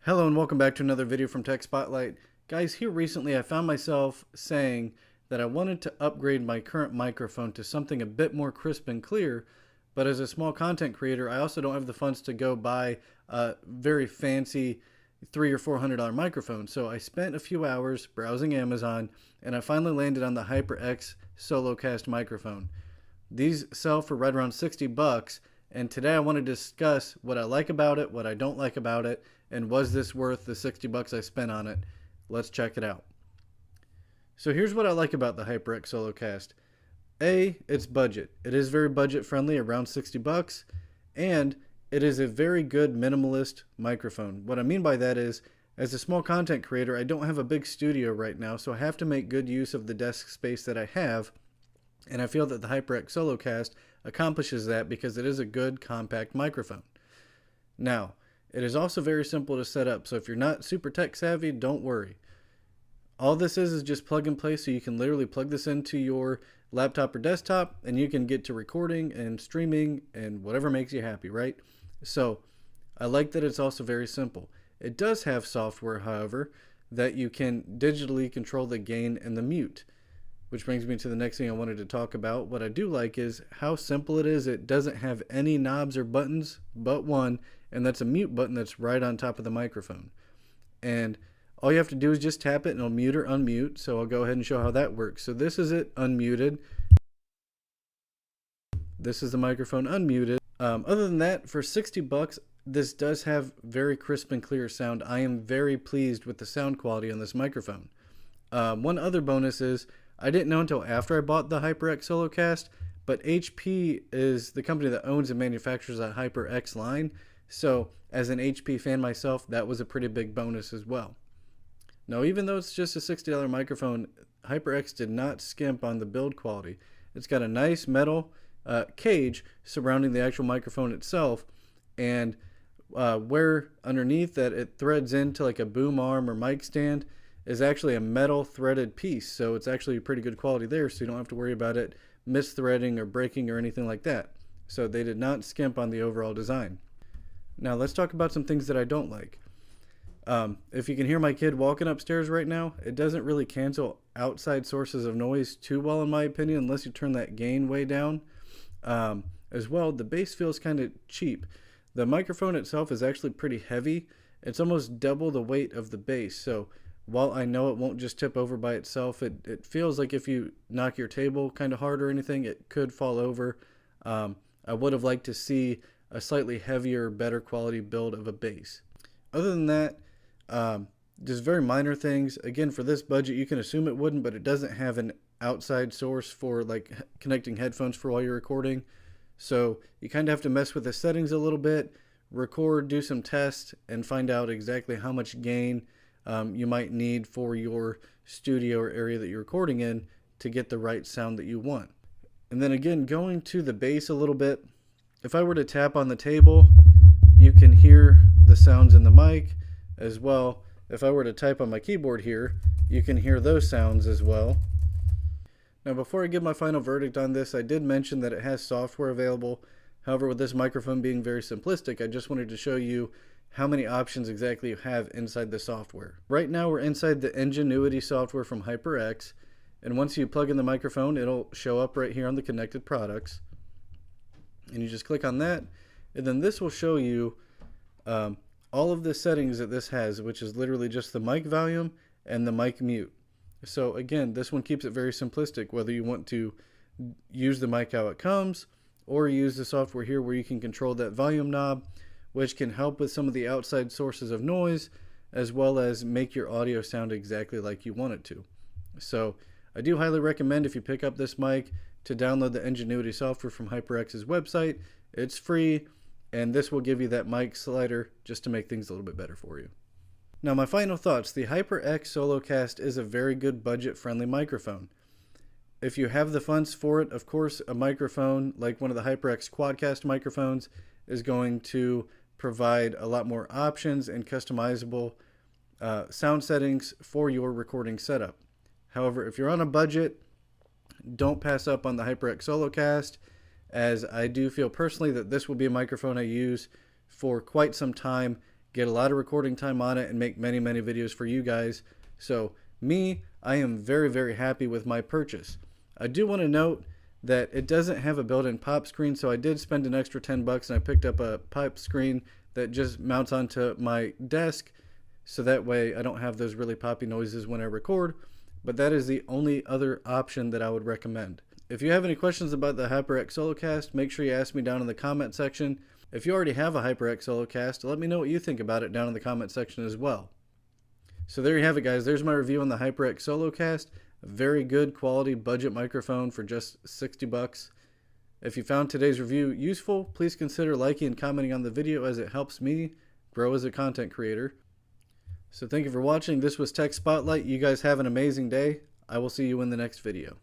Hello and welcome back to another video from Tech Spotlight. Guys, here recently I found myself saying that I wanted to upgrade my current microphone to something a bit more crisp and clear, but as a small content creator, I also don't have the funds to go buy a very fancy $300 or $400 microphone. So I spent a few hours browsing Amazon and I finally landed on the HyperX SoloCast microphone. These sell for right around 60 bucks, and today I want to discuss what I like about it, what I don't like about it, and was this worth the 60 bucks I spent on it. Let's check it out. So here's what I like about the HyperX SoloCast. A, it's budget. It is very budget friendly, around 60 bucks, and it is a very good minimalist microphone. What I mean by that is, as a small content creator, I don't have a big studio right now, so I have to make good use of the desk space that I have. And I feel that the HyperX SoloCast accomplishes that because it is a good compact microphone. Now, it is also very simple to set up, so if you're not super tech savvy, don't worry. All this is just plug and play, so you can literally plug this into your laptop or desktop and you can get to recording and streaming and whatever makes you happy, right? So I like that it's also very simple. It does have software, however, that you can digitally control the gain and the mute. Which brings me to the next thing I wanted to talk about. What I do like is how simple it is. It doesn't have any knobs or buttons but one, and that's a mute button that's right on top of the microphone. And all you have to do is just tap it and it'll mute or unmute. So I'll go ahead and show how that works. So this is it unmuted. This is the microphone unmuted. Other than that, for 60 bucks, this does have very crisp and clear sound. I am very pleased with the sound quality on this microphone. One other bonus is, I didn't know until after I bought the HyperX SoloCast, but HP is the company that owns and manufactures that HyperX line. So as an HP fan myself, that was a pretty big bonus as well. Now, even though it's just a $60 microphone, HyperX did not skimp on the build quality. It's got a nice metal cage surrounding the actual microphone itself, and where underneath that it threads into like a boom arm or mic stand is actually a metal threaded piece, so it's actually pretty good quality there, so you don't have to worry about it misthreading or breaking or anything like that. So they did not skimp on the overall design. Now let's talk about some things that I don't like. If you can hear my kid walking upstairs right now, it doesn't really cancel outside sources of noise too well in my opinion, unless you turn that gain way down. As well, the bass feels kind of cheap. The microphone itself is actually pretty heavy. It's almost double the weight of the bass, so while I know it won't just tip over by itself, it feels like if you knock your table kind of hard or anything, it could fall over. I would have liked to see a slightly heavier, better quality build of a bass. Other than that, just very minor things. Again, for this budget, you can assume it wouldn't, but it doesn't have an outside source for like connecting headphones for while you're recording. So you kind of have to mess with the settings a little bit, record, do some tests, and find out exactly how much gain you might need for your studio or area that you're recording in to get the right sound that you want. And then again, going to the bass a little bit, if I were to tap on the table, you can hear the sounds in the mic as well. If I were to type on my keyboard here, you can hear those sounds as well. Now before I give my final verdict on this, I did mention that it has software available. However, with this microphone being very simplistic, I just wanted to show you how many options exactly you have inside the software. Right now we're inside the Ngenuity software from HyperX, and once you plug in the microphone, it'll show up right here on the connected products. And you just click on that, and then this will show you all of the settings that this has, which is literally just the mic volume and the mic mute. So again, this one keeps it very simplistic, whether you want to use the mic how it comes, or use the software here where you can control that volume knob, which can help with some of the outside sources of noise, as well as make your audio sound exactly like you want it to. So I do highly recommend, if you pick up this mic, to download the Ngenuity software from HyperX's website. It's free, and this will give you that mic slider just to make things a little bit better for you. Now my final thoughts. The HyperX SoloCast is a very good budget-friendly microphone. If you have the funds for it, of course, a microphone like one of the HyperX Quadcast microphones is going to provide a lot more options and customizable sound settings for your recording setup. However, if you're on a budget, don't pass up on the HyperX SoloCast, as I do feel personally that this will be a microphone I use for quite some time get a lot of recording time on it, and make many, many videos for you guys. So I am very, very happy with my purchase. I do want to note that it doesn't have a built-in pop screen, so I did spend an extra $10 and I picked up a pop screen that just mounts onto my desk, so that way I don't have those really poppy noises when I record. But that is the only other option that I would recommend. If you have any questions about the HyperX SoloCast, make sure you ask me down in the comment section. If you already have a HyperX SoloCast, let me know what you think about it down in the comment section as well. So there you have it, guys. There's my review on the HyperX SoloCast. A very good quality budget microphone for just $60. If you found today's review useful, please consider liking and commenting on the video, as it helps me grow as a content creator. So thank you for watching. This was Tech Spotlight. You guys have an amazing day. I will see you in the next video.